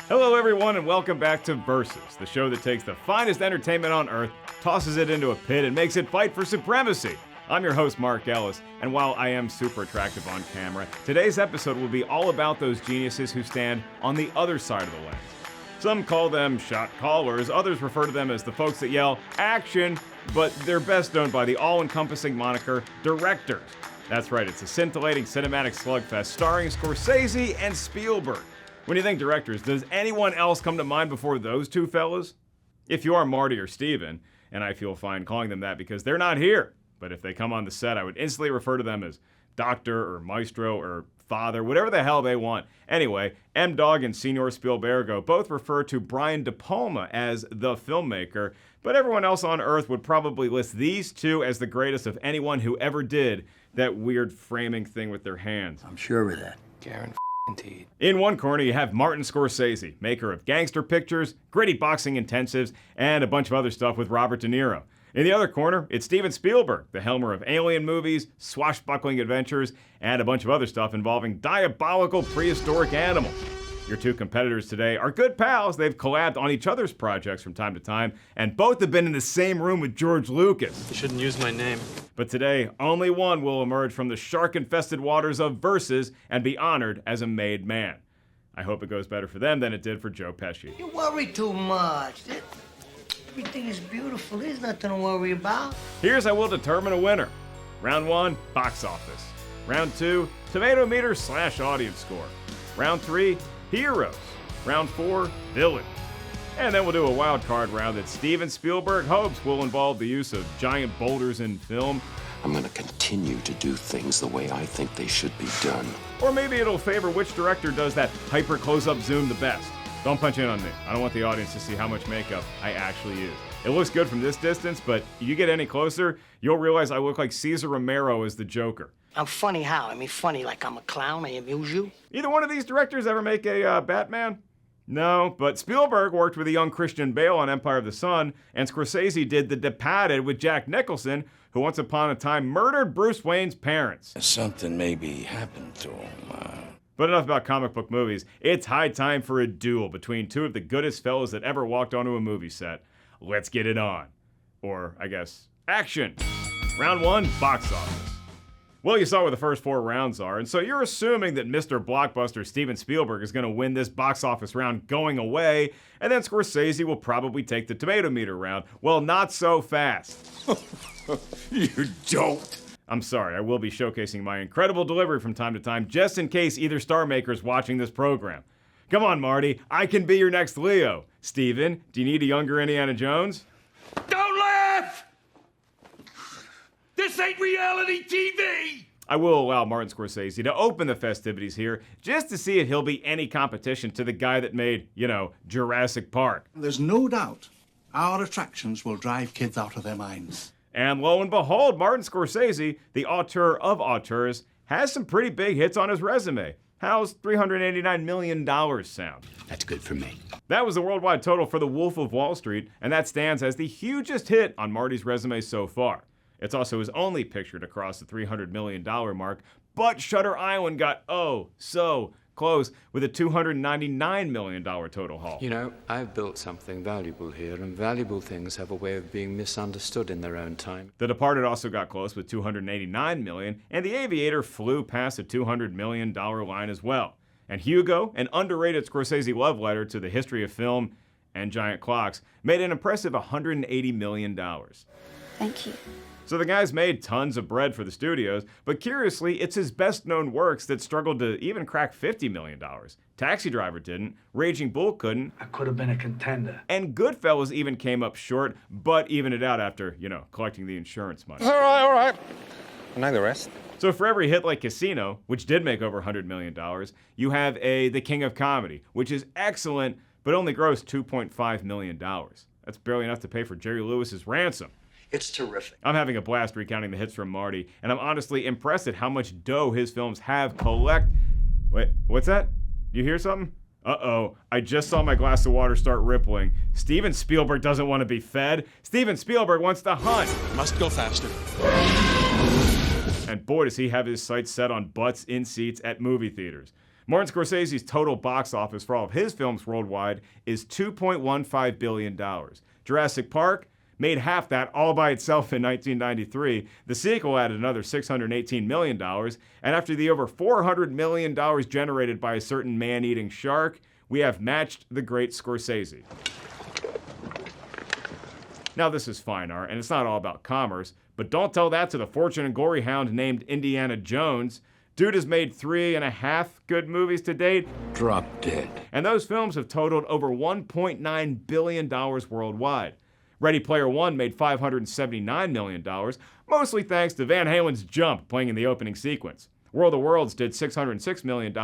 Hello everyone and welcome back to Versus, the show that takes the finest entertainment on earth, tosses it into a pit, and makes it fight for supremacy. I'm your host, Mark Ellis, and while I am super attractive on camera, today's episode will be all about those geniuses who stand on the other side of the lens. Some call them shot callers, others refer to them as the folks that yell, action, but they're best known by the all-encompassing moniker, directors. That's right, it's a scintillating cinematic slugfest starring Scorsese and Spielberg. When you think directors, does anyone else come to mind before those two fellas? If you are Marty or Steven, and I feel fine calling them that because they're not here, but if they come on the set, I would instantly refer to them as doctor or maestro or father, whatever the hell they want. Anyway, M-Dog and Senor Spielbergo both refer to Brian De Palma as the filmmaker, but everyone else on Earth would probably list these two as the greatest of anyone who ever did that weird framing thing with their hands. I'm sure of that. Indeed. In one corner, you have Martin Scorsese, maker of gangster pictures, gritty boxing intensives, and a bunch of other stuff with Robert De Niro. In the other corner, it's Steven Spielberg, the helmer of alien movies, swashbuckling adventures, and a bunch of other stuff involving diabolical prehistoric animals. Your two competitors today are good pals. They've collabed on each other's projects from time to time, and both have been in the same room with George Lucas. You shouldn't use my name. But today, only one will emerge from the shark-infested waters of Versus and be honored as a made man. I hope it goes better for them than it did for Joe Pesci. You worry too much. Everything is beautiful. There's nothing to worry about. Here's how we'll determine a winner. Round 1, box office. Round 2, Tomatometer / audience score. Round 3, heroes. Round 4, villain. And then we'll do a wild card round that Steven Spielberg hopes will involve the use of giant boulders in film. I'm gonna continue to do things the way I think they should be done. Or maybe it'll favor which director does that hyper close-up zoom the best. Don't punch in on me. I don't want the audience to see how much makeup I actually use. It looks good from this distance, but you get any closer, you'll realize I look like Cesar Romero as the Joker. I'm funny how? I mean, funny like I'm a clown. I amuse you. Either one of these directors ever make a Batman? No, but Spielberg worked with a young Christian Bale on Empire of the Sun, and Scorsese did The Departed with Jack Nicholson, who once upon a time murdered Bruce Wayne's parents. Something maybe happened to him. But enough about comic book movies. It's high time for a duel between two of the goodest fellas that ever walked onto a movie set. Let's get it on. Or, I guess, action. Round 1, box office. Well, you saw what the first 4 rounds are, and so you're assuming that Mr. Blockbuster Steven Spielberg is going to win this box office round going away, and then Scorsese will probably take the Tomatometer round. Well, not so fast. You don't. I'm sorry, I will be showcasing my incredible delivery from time to time, just in case either star maker's watching this program. Come on, Marty, I can be your next Leo. Steven, do you need a younger Indiana Jones? Don't laugh! This ain't reality TV! I will allow Martin Scorsese to open the festivities here, just to see if he'll be any competition to the guy that made, Jurassic Park. There's no doubt our attractions will drive kids out of their minds. And lo and behold, Martin Scorsese, the auteur of auteurs, has some pretty big hits on his resume. How's $389 million sound? That's good for me. That was the worldwide total for The Wolf of Wall Street, and that stands as the hugest hit on Marty's resume so far. It's also his only picture to cross the $300 million mark, but Shutter Island got so close with a $299 million total haul. You know, I've built something valuable here, and valuable things have a way of being misunderstood in their own time. The Departed also got close with $289 million, and The Aviator flew past the $200 million line as well. And Hugo, an underrated Scorsese love letter to the history of film and giant clocks, made an impressive $180 million. Thank you. So the guy's made tons of bread for the studios, but curiously, it's his best-known works that struggled to even crack $50 million. Taxi Driver didn't, Raging Bull couldn't, I could have been a contender. and Goodfellas even came up short, but evened it out after, collecting the insurance money. All right. I know the rest. So for every hit like Casino, which did make over $100 million, you have The King of Comedy, which is excellent, but only grossed $2.5 million. That's barely enough to pay for Jerry Lewis's ransom. It's terrific. I'm having a blast recounting the hits from Marty, and I'm honestly impressed at how much dough his films have collect. Wait, what's that? You hear something? Uh-oh, I just saw my glass of water start rippling. Steven Spielberg doesn't want to be fed. Steven Spielberg wants to hunt. Must go faster. And boy, does he have his sights set on butts in seats at movie theaters. Martin Scorsese's total box office for all of his films worldwide is $2.15 billion. Jurassic Park made half that all by itself in 1993. The sequel added another $618 million, and after the over $400 million generated by a certain man-eating shark, we have matched the great Scorsese. Now this is fine art, and it's not all about commerce, but don't tell that to the fortune and glory hound named Indiana Jones. Dude has made 3.5 good movies to date. Drop dead. And those films have totaled over $1.9 billion worldwide. Ready Player One made $579 million, mostly thanks to Van Halen's Jump playing in the opening sequence. World of Worlds did $606 million,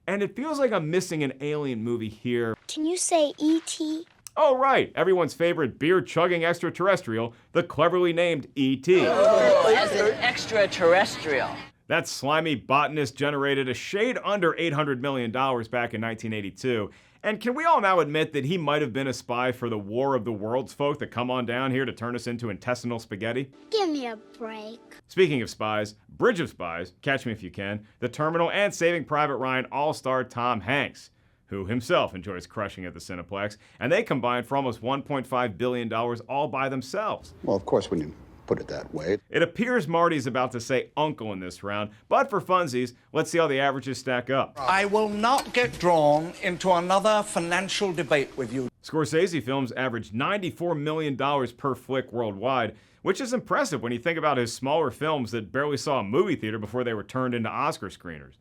and it feels like I'm missing an alien movie here. Can you say E.T.? Oh, right, everyone's favorite beer-chugging extraterrestrial, the cleverly named E.T. As an extraterrestrial. That slimy botanist generated a shade under $800 million back in 1982. And can we all now admit that he might have been a spy for the War of the Worlds folk that come on down here to turn us into intestinal spaghetti? Give me a break. Speaking of spies, Bridge of Spies, Catch Me If You Can, The Terminal, and Saving Private Ryan all-star Tom Hanks, who himself enjoys crushing at the Cineplex, and they combined for almost $1.5 billion all by themselves. Well, of course, when you put it that way. It appears Marty's about to say uncle in this round, but for funsies, let's see how the averages stack up. I will not get drawn into another financial debate with you. Scorsese films average $94 million per flick worldwide, which is impressive when you think about his smaller films that barely saw a movie theater before they were turned into Oscar screeners.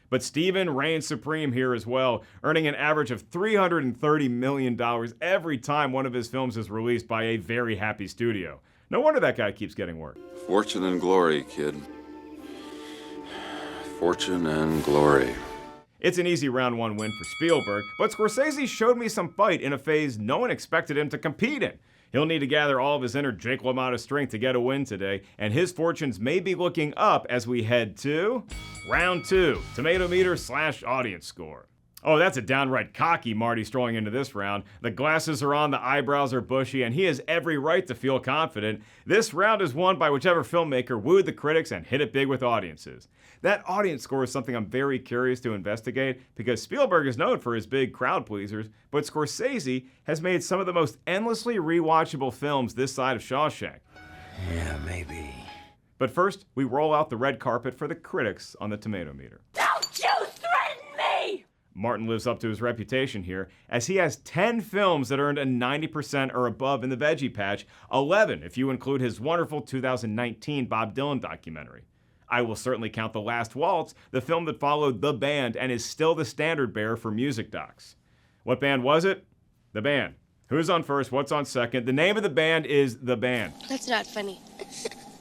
But Steven reigns supreme here as well, earning an average of $330 million every time one of his films is released by a very happy studio. No wonder that guy keeps getting work. Fortune and glory, kid. Fortune and glory. It's an easy round one win for Spielberg, but Scorsese showed me some fight in a phase no one expected him to compete in. He'll need to gather all of his inner Jake LaMotta strength to get a win today, and his fortunes may be looking up as we head to round two, Tomatometer / audience score. Oh, that's a downright cocky Marty strolling into this round. The glasses are on, the eyebrows are bushy, and he has every right to feel confident. This round is won by whichever filmmaker wooed the critics and hit it big with audiences. That audience score is something I'm very curious to investigate because Spielberg is known for his big crowd pleasers, but Scorsese has made some of the most endlessly rewatchable films this side of Shawshank. Yeah, maybe. But first, we roll out the red carpet for the critics on the Tomatometer. Don't you threaten me! Martin lives up to his reputation here, as he has 10 films that earned a 90% or above in the Veggie Patch, 11 if you include his wonderful 2019 Bob Dylan documentary. I will certainly count The Last Waltz, the film that followed The Band and is still the standard bearer for music docs. What band was it? The Band. Who's on first? What's on second? The name of the band is The Band. That's not funny.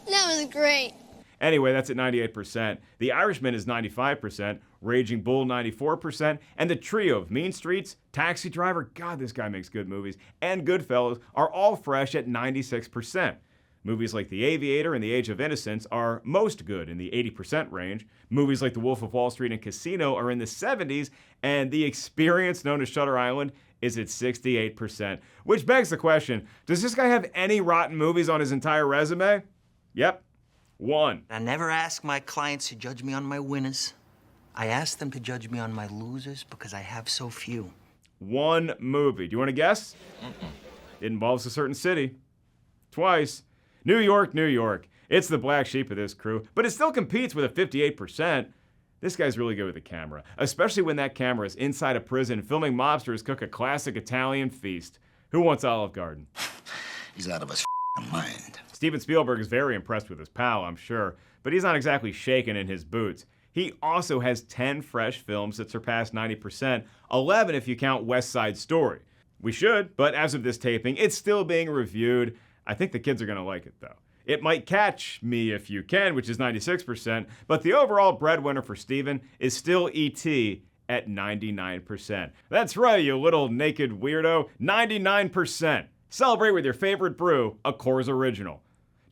That was great. Anyway, that's at 98%. The Irishman is 95%, Raging Bull 94%, and the trio of Mean Streets, Taxi Driver, God, this guy makes good movies, and Goodfellas are all fresh at 96%. Movies like The Aviator and The Age of Innocence are most good in the 80% range. Movies like The Wolf of Wall Street and Casino are in the 70s, and The Experience, known as Shutter Island, is at 68%. Which begs the question, does this guy have any rotten movies on his entire resume? Yep. One. I never ask my clients to judge me on my winners. I ask them to judge me on my losers because I have so few. One movie. Do you want to guess? It involves a certain city. Twice. New York, New York. It's the black sheep of this crew, but it still competes with a 58%. This guy's really good with the camera, especially when that camera is inside a prison filming mobsters cook a classic Italian feast. Who wants Olive Garden? He's out of his mind. Steven Spielberg is very impressed with his pal, I'm sure, but he's not exactly shaking in his boots. He also has 10 fresh films that surpass 90%, 11 if you count West Side Story. We should, but as of this taping, it's still being reviewed. I think the kids are going to like it, though. It might Catch Me If You Can, which is 96%, but the overall breadwinner for Steven is still E.T. at 99%. That's right, you little naked weirdo, 99%. Celebrate with your favorite brew, a Coors Original.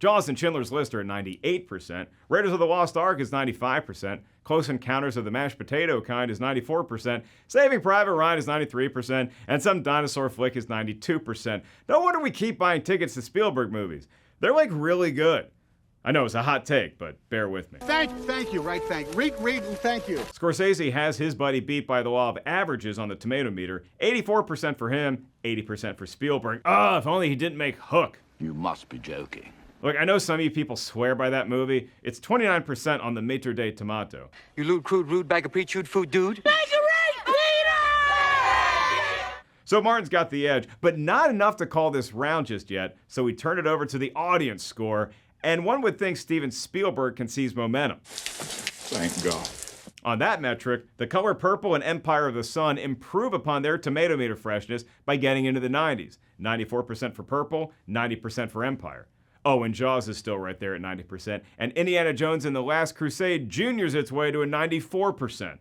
Jaws and Schindler's List are at 98%, Raiders of the Lost Ark is 95%, Close Encounters of the Mashed Potato Kind is 94%, Saving Private Ryan is 93%, and Some Dinosaur Flick is 92%. No wonder we keep buying tickets to Spielberg movies. They're like really good. I know it's a hot take, but bear with me. Thank you, read and thank you. Scorsese has his buddy beat by the law of averages on the Tomatometer. 84% for him, 80% for Spielberg. If only he didn't make Hook. You must be joking. Look, I know some of you people swear by that movie. It's 29% on the Maître de Tomato. You lewd, crude, rude, bag of pre-chewed food, dude. So Martin's got the edge, but not enough to call this round just yet, so we turn it over to the audience score, and one would think Steven Spielberg can seize momentum. Thank God. On that metric, The Color Purple and Empire of the Sun improve upon their Tomatometer freshness by getting into the 90s. 94% for Purple, 90% for Empire. Oh, and Jaws is still right there at 90%, and Indiana Jones and the Last Crusade juniors its way to a 94%.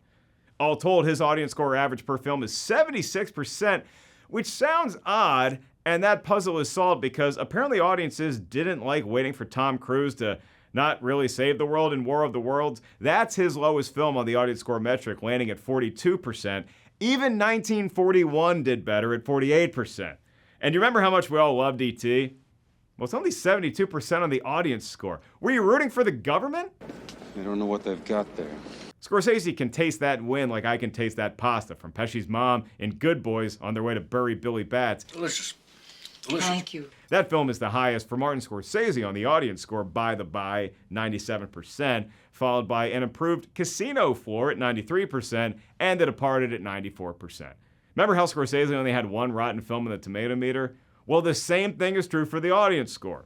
All told, his audience score average per film is 76%, which sounds odd, and that puzzle is solved because apparently audiences didn't like waiting for Tom Cruise to not really save the world in War of the Worlds. That's his lowest film on the audience score metric, landing at 42%. Even 1941 did better at 48%. And you remember how much we all loved E.T.? Well, it's only 72% on the audience score. Were you rooting for the government? I don't know what they've got there. Scorsese can taste that win like I can taste that pasta from Pesci's mom in Good Boys on their way to bury Billy Bats. Delicious. Thank you. That film is the highest for Martin Scorsese on the audience score, by the by, 97%, followed by an improved Casino floor at 93% and The Departed at 94%. Remember how Scorsese only had one rotten film in the Tomatometer? Well, the same thing is true for the audience score.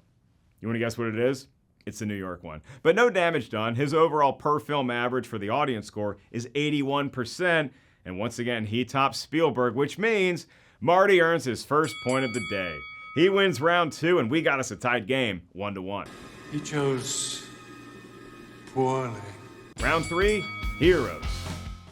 You want to guess what it is? It's the New York one. But no damage done. His overall per film average for the audience score is 81%. And once again, he tops Spielberg, which means Marty earns his first point of the day. He wins round 2, and we got us a tied game, 1-1. He chose poorly. Round 3, Heroes.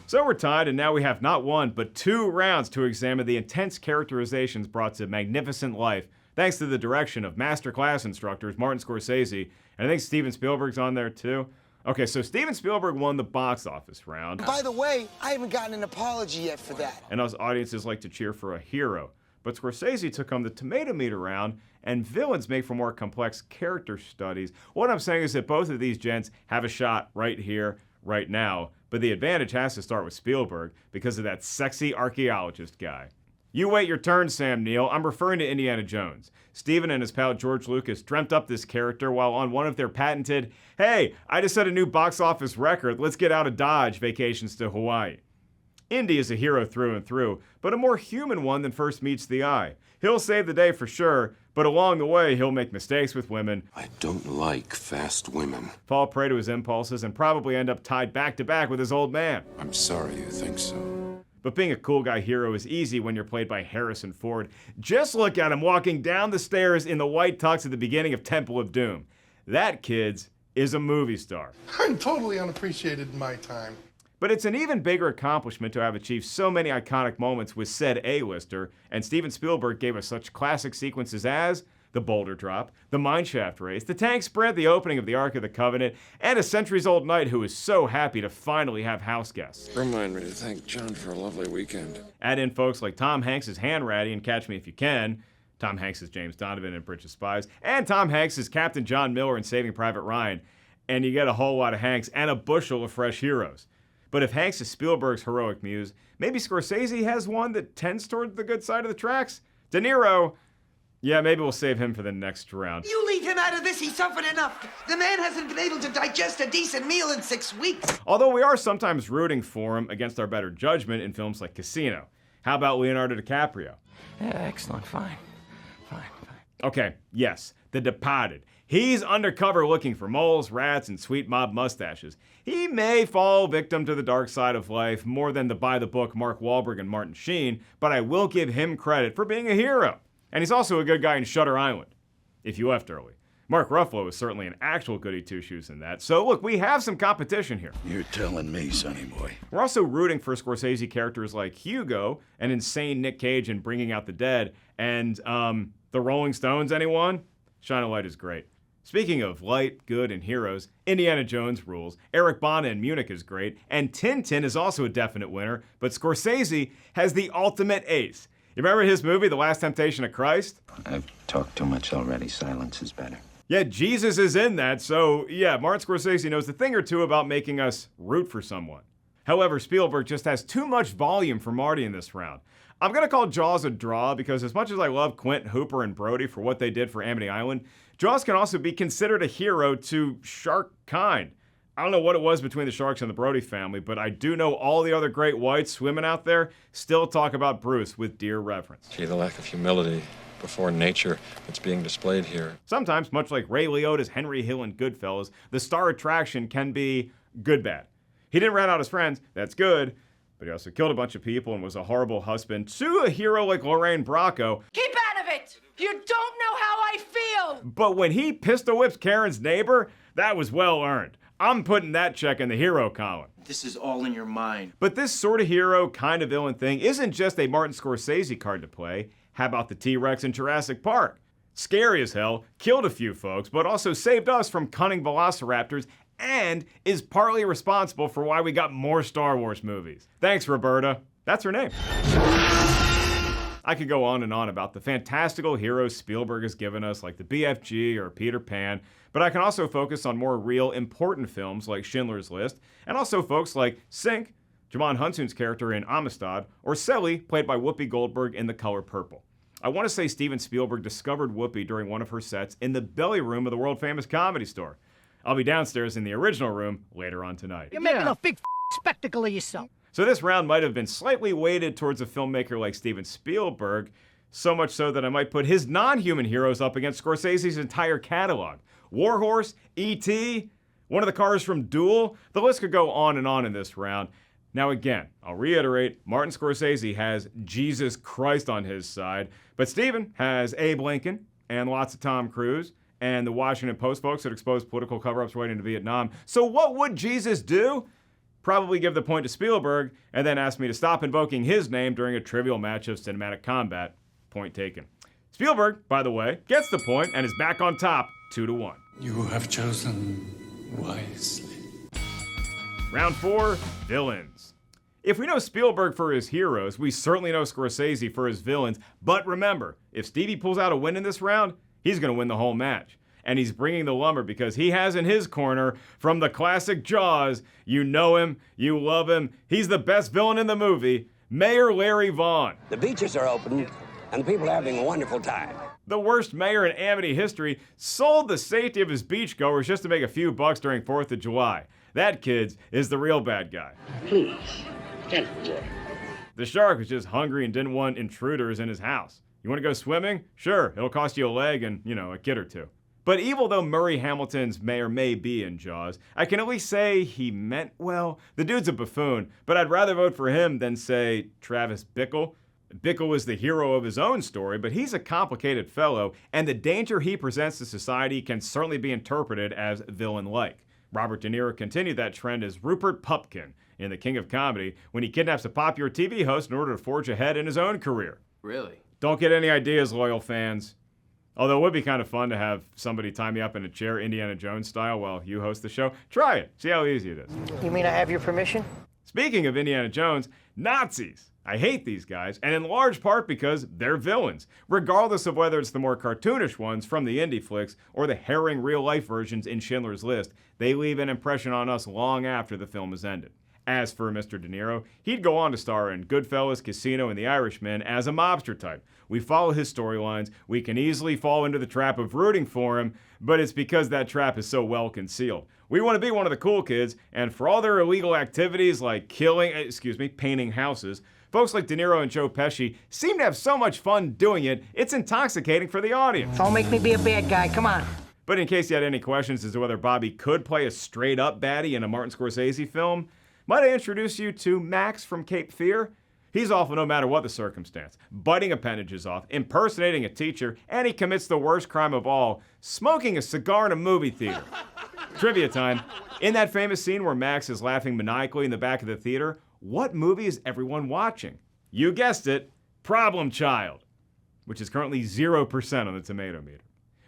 So we're tied, and now we have not one, but 2 rounds to examine the intense characterizations brought to magnificent life, thanks to the direction of masterclass instructors Martin Scorsese, and I think Steven Spielberg's on there too. Okay, so Steven Spielberg won the box office round. By the way, I haven't gotten an apology yet for that. And us audiences like to cheer for a hero. But Scorsese took home the Tomatometer round, and villains make for more complex character studies. What I'm saying is that both of these gents have a shot right here, right now, but the advantage has to start with Spielberg because of that sexy archaeologist guy. You wait your turn, Sam Neill. I'm referring to Indiana Jones. Steven and his pal George Lucas dreamt up this character while on one of their patented, hey, I just set a new box office record, let's get out of Dodge vacations to Hawaii. Indy is a hero through and through, but a more human one than first meets the eye. He'll save the day for sure, but along the way, he'll make mistakes with women. I don't like fast women. Fall prey to his impulses and probably end up tied back to back with his old man. I'm sorry you think so. But being a cool guy hero is easy when you're played by Harrison Ford. Just look at him walking down the stairs in the white tux at the beginning of Temple of Doom. That, kids, is a movie star. I'm totally unappreciated in my time. But it's an even bigger accomplishment to have achieved so many iconic moments with said A-lister, and Steven Spielberg gave us such classic sequences as the boulder drop, the mineshaft race, the tank sprint, the opening of the Ark of the Covenant, and a centuries-old knight who is so happy to finally have house guests. Remind me to thank John for a lovely weekend. Add in folks like Tom Hanks as Hand Ratty in Catch Me If You Can, Tom Hanks as James Donovan in Bridge of Spies, and Tom Hanks as Captain John Miller in Saving Private Ryan, and you get a whole lot of Hanks and a bushel of fresh heroes. But if Hanks is Spielberg's heroic muse, maybe Scorsese has one that tends toward the good side of the tracks? De Niro, yeah, maybe we'll save him for the next round. You leave him out of this, he's suffered enough. The man hasn't been able to digest a decent meal in 6 weeks. Although we are sometimes rooting for him against our better judgment in films like Casino. How about Leonardo DiCaprio? Yeah, excellent, fine. Okay, yes, The Departed. He's undercover looking for moles, rats, and sweet mob mustaches. He may fall victim to the dark side of life more than the by-the-book Mark Wahlberg and Martin Sheen, but I will give him credit for being a hero. And he's also a good guy in Shutter Island, if you left early. Mark Ruffalo is certainly an actual goody two-shoes in that. So look, we have some competition here. You're telling me, sonny boy. We're also rooting for Scorsese characters like Hugo, an insane Nick Cage in Bringing Out the Dead, and the Rolling Stones, anyone? Shine a Light is great. Speaking of light, good, and heroes, Indiana Jones rules, Eric Bana in Munich is great, and Tintin is also a definite winner, but Scorsese has the ultimate ace. You remember his movie, The Last Temptation of Christ? I've talked too much already. Silence is better. Yeah, Jesus is in that, so yeah, Martin Scorsese knows a thing or two about making us root for someone. However, Spielberg just has too much volume for Marty in this round. I'm gonna call Jaws a draw because as much as I love Quint, Hooper, and Brody for what they did for Amity Island, Jaws can also be considered a hero to shark kind. I don't know what it was between the Sharks and the Brody family, but I do know all the other great whites swimming out there still talk about Bruce with dear reverence. Gee, the lack of humility before nature that's being displayed here. Sometimes, much like Ray Liotta's Henry Hill in Goodfellas, the star attraction can be good-bad. He didn't rat out his friends, that's good, but he also killed a bunch of people and was a horrible husband to a hero like Lorraine Bracco. Keep out of it! You don't know how I feel! But when he pistol whips Karen's neighbor, that was well earned. I'm putting that check in the hero column. This is all in your mind. But this sort of hero, kind of villain thing isn't just a Martin Scorsese card to play. How about the T-Rex in Jurassic Park? Scary as hell, killed a few folks, but also saved us from cunning velociraptors and is partly responsible for why we got more Star Wars movies. Thanks, Roberta. That's her name. I could go on and on about the fantastical heroes Spielberg has given us, like the BFG or Peter Pan, but I can also focus on more real, important films like Schindler's List, and also folks like Sink, Jamon Hunsoon's character in Amistad, or Sally, played by Whoopi Goldberg in The Color Purple. I want to say Steven Spielberg discovered Whoopi during one of her sets in the belly room of the world-famous Comedy Store. I'll be downstairs in the original room later on tonight. You're making a big spectacle of yourself. So this round might have been slightly weighted towards a filmmaker like Steven Spielberg, so much so that I might put his non-human heroes up against Scorsese's entire catalog. Warhorse, E.T., one of the cars from Duel, the list could go on and on in this round. Now again, I'll reiterate, Martin Scorsese has Jesus Christ on his side, but Steven has Abe Lincoln and lots of Tom Cruise, and the Washington Post folks that exposed political cover-ups right into Vietnam. So what would Jesus do? Probably give the point to Spielberg, and then ask me to stop invoking his name during a trivial match of cinematic combat. Point taken. Spielberg, by the way, gets the point and is back on top, 2-1. You have chosen wisely. Round 4, villains. If we know Spielberg for his heroes, we certainly know Scorsese for his villains. But remember, if Stevie pulls out a win in this round, he's going to win the whole match. And he's bringing the lumber because he has in his corner, from the classic Jaws, you know him, you love him, he's the best villain in the movie, Mayor Larry Vaughn. The beaches are open, and the people are having a wonderful time. The worst mayor in Amity history sold the safety of his beachgoers just to make a few bucks during 4th of July. That, kids, is the real bad guy. Please, gentlemen. The shark was just hungry and didn't want intruders in his house. You want to go swimming? Sure, it'll cost you a leg and, a kid or two. But evil though Murray Hamilton's mayor may be in Jaws, I can at least say he meant well. The dude's a buffoon, but I'd rather vote for him than, say, Travis Bickle. Bickle was the hero of his own story, but he's a complicated fellow, and the danger he presents to society can certainly be interpreted as villain-like. Robert De Niro continued that trend as Rupert Pupkin in The King of Comedy when he kidnaps a popular TV host in order to forge ahead in his own career. Really? Don't get any ideas, loyal fans. Although it would be kind of fun to have somebody tie me up in a chair, Indiana Jones style, while you host the show. Try it. See how easy it is. You mean I have your permission? Speaking of Indiana Jones, Nazis. I hate these guys, and in large part because they're villains, regardless of whether it's the more cartoonish ones from the indie flicks or the harrowing real-life versions in Schindler's List. They leave an impression on us long after the film has ended. As for Mr. De Niro, he'd go on to star in Goodfellas, Casino, and The Irishman as a mobster type. We follow his storylines, we can easily fall into the trap of rooting for him, but it's because that trap is so well concealed. We want to be one of the cool kids, and for all their illegal activities like painting houses, folks like De Niro and Joe Pesci seem to have so much fun doing it, it's intoxicating for the audience. Don't make me be a bad guy, come on. But in case you had any questions as to whether Bobby could play a straight-up baddie in a Martin Scorsese film, might I introduce you to Max from Cape Fear? He's awful no matter what the circumstance, biting appendages off, impersonating a teacher, and he commits the worst crime of all, smoking a cigar in a movie theater. Trivia time. In that famous scene where Max is laughing maniacally in the back of the theater, what movie is everyone watching? You guessed it, Problem Child, which is currently 0% on the Tomatometer.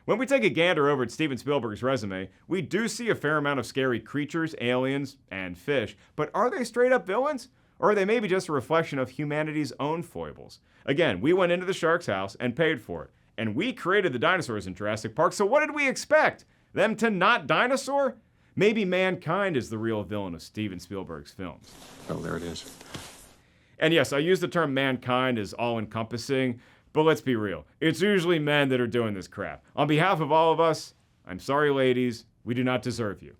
When we take a gander over at Steven Spielberg's resume, we do see a fair amount of scary creatures, aliens, and fish, but are they straight up villains? Or are they maybe just a reflection of humanity's own foibles? Again, we went into the shark's house and paid for it. And we created the dinosaurs in Jurassic Park, so what did we expect? Them to not dinosaur? Maybe mankind is the real villain of Steven Spielberg's films. Oh, there it is. And yes, I use the term mankind as all-encompassing, but let's be real. It's usually men that are doing this crap. On behalf of all of us, I'm sorry, ladies, we do not deserve you.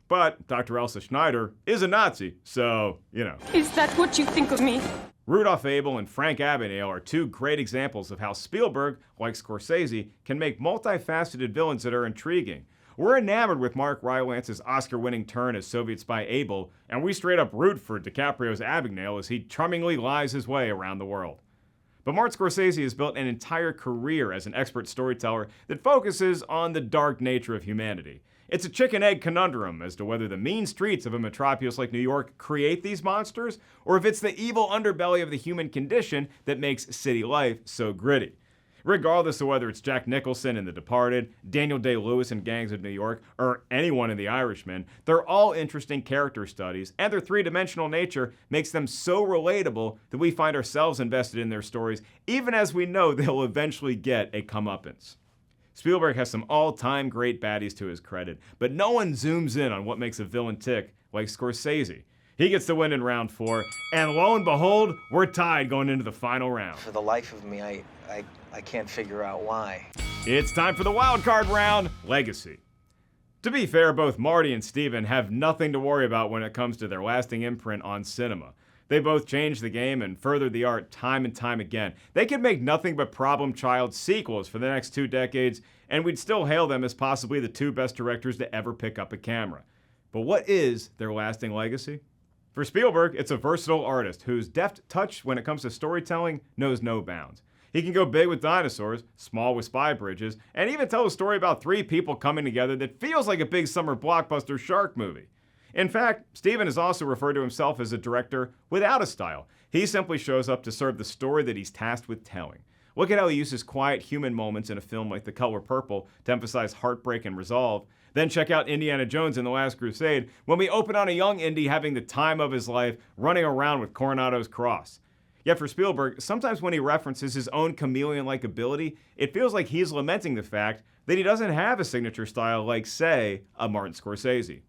But Dr. Elsa Schneider is a Nazi, so, you know. Is that what you think of me? Rudolph Abel and Frank Abagnale are two great examples of how Spielberg, like Scorsese, can make multifaceted villains that are intriguing. We're enamored with Mark Rylance's Oscar-winning turn as Soviet spy Abel, and we straight up root for DiCaprio's Abagnale as he charmingly lies his way around the world. But Martin Scorsese has built an entire career as an expert storyteller that focuses on the dark nature of humanity. It's a chicken-egg conundrum as to whether the mean streets of a metropolis like New York create these monsters, or if it's the evil underbelly of the human condition that makes city life so gritty. Regardless of whether it's Jack Nicholson in The Departed, Daniel Day-Lewis in Gangs of New York, or anyone in The Irishman, they're all interesting character studies, and their three-dimensional nature makes them so relatable that we find ourselves invested in their stories, even as we know they'll eventually get a comeuppance. Spielberg has some all-time great baddies to his credit, but no one zooms in on what makes a villain tick like Scorsese. He gets the win in round 4, and lo and behold, we're tied going into the final round. For the life of me, I can't figure out why. It's time for the wild card round, Legacy. To be fair, both Marty and Steven have nothing to worry about when it comes to their lasting imprint on cinema. They both changed the game and furthered the art time and time again. They could make nothing but problem child sequels for the next 2 decades, and we'd still hail them as possibly the 2 best directors to ever pick up a camera. But what is their lasting legacy? For Spielberg, it's a versatile artist whose deft touch when it comes to storytelling knows no bounds. He can go big with dinosaurs, small with spy bridges, and even tell a story about 3 people coming together that feels like a big summer blockbuster shark movie. In fact, Steven has also referred to himself as a director without a style. He simply shows up to serve the story that he's tasked with telling. Look at how he uses quiet human moments in a film like The Color Purple to emphasize heartbreak and resolve. Then check out Indiana Jones and the Last Crusade when we open on a young Indy having the time of his life running around with Coronado's cross. Yet for Spielberg, sometimes when he references his own chameleon-like ability, it feels like he's lamenting the fact that he doesn't have a signature style like, say, a Martin Scorsese.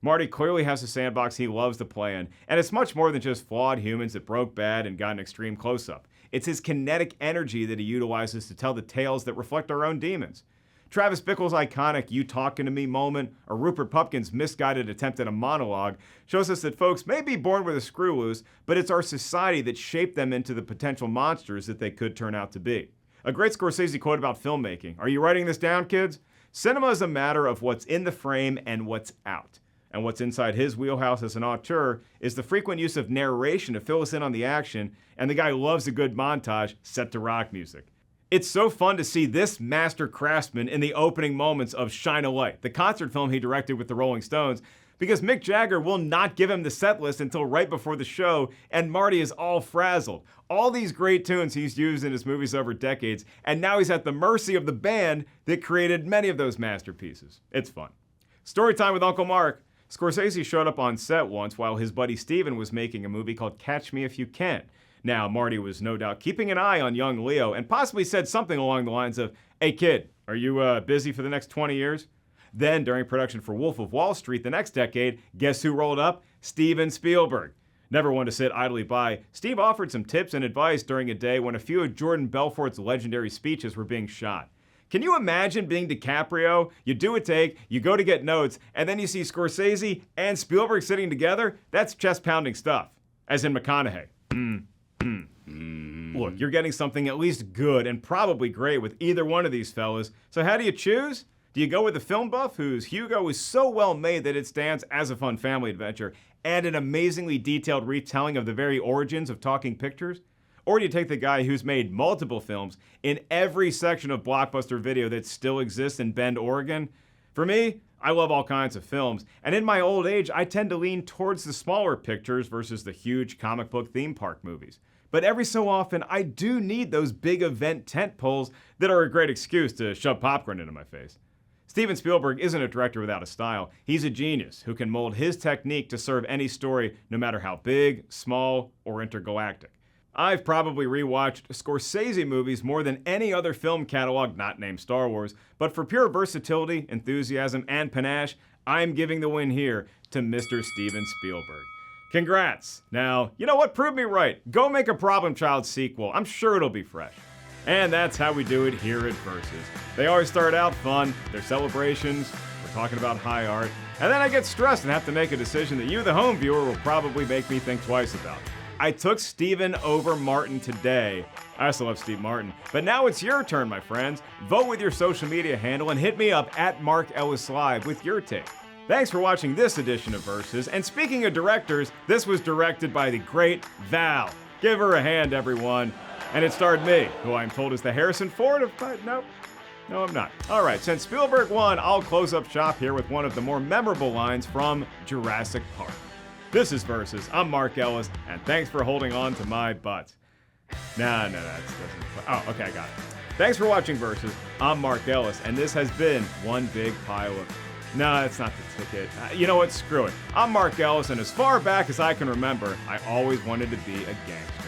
Marty clearly has a sandbox he loves to play in, and it's much more than just flawed humans that broke bad and got an extreme close-up. It's his kinetic energy that he utilizes to tell the tales that reflect our own demons. Travis Bickle's iconic "You Talking to Me" moment, or Rupert Pupkin's misguided attempt at a monologue, shows us that folks may be born with a screw loose, but it's our society that shaped them into the potential monsters that they could turn out to be. A great Scorsese quote about filmmaking. Are you writing this down, kids? Cinema is a matter of what's in the frame and what's out. And what's inside his wheelhouse as an auteur is the frequent use of narration to fill us in on the action, and the guy loves a good montage set to rock music. It's so fun to see this master craftsman in the opening moments of Shine a Light, the concert film he directed with the Rolling Stones, because Mick Jagger will not give him the set list until right before the show, and Marty is all frazzled. All these great tunes he's used in his movies over decades, and now he's at the mercy of the band that created many of those masterpieces. It's fun. Storytime with Uncle Mark. Scorsese showed up on set once while his buddy Steven was making a movie called Catch Me If You Can. Now, Marty was no doubt keeping an eye on young Leo and possibly said something along the lines of, "Hey kid, are you busy for the next 20 years? Then, during production for Wolf of Wall Street the next decade, guess who rolled up? Steven Spielberg. Never one to sit idly by, Steve offered some tips and advice during a day when a few of Jordan Belfort's legendary speeches were being shot. Can you imagine being DiCaprio? You do a take, you go to get notes, and then you see Scorsese and Spielberg sitting together? That's chest-pounding stuff. As in McConaughey. Look, you're getting something at least good and probably great with either one of these fellas. So how do you choose? Do you go with the film buff whose Hugo is so well made that it stands as a fun family adventure and an amazingly detailed retelling of the very origins of talking pictures? Or do you take the guy who's made multiple films in every section of blockbuster video that still exists in Bend, Oregon? For me, I love all kinds of films, and in my old age, I tend to lean towards the smaller pictures versus the huge comic book theme park movies. But every so often, I do need those big event tent poles that are a great excuse to shove popcorn into my face. Steven Spielberg isn't a director without a style. He's a genius who can mold his technique to serve any story, no matter how big, small, or intergalactic. I've probably rewatched Scorsese movies more than any other film catalog not named Star Wars, but for pure versatility, enthusiasm, and panache, I'm giving the win here to Mr. Steven Spielberg. Congrats! Now, you know what? Prove me right. Go make a Problem Child sequel. I'm sure it'll be fresh. And that's how we do it here at Versus. They always start out fun, they're celebrations, we're talking about high art, and then I get stressed and have to make a decision that you, the home viewer, will probably make me think twice about. I took Steven over Martin today. I also love Steve Martin. But now it's your turn, my friends. Vote with your social media handle and hit me up at Mark Ellis Live with your take. Thanks for watching this edition of Versus. And speaking of directors, this was directed by the great Val. Give her a hand, everyone. And it starred me, who I'm told is the Harrison Ford of... No, I'm not. All right, since Spielberg won, I'll close up shop here with one of the more memorable lines from Jurassic Park. This is Versus. I'm Mark Ellis, and thanks for holding on to my butt. That doesn't... Oh, okay, I got it. Thanks for watching Versus. I'm Mark Ellis, and this has been one big pile of... No, it's not the ticket. You know what? Screw it. I'm Mark Ellis, and as far back as I can remember, I always wanted to be a gangster.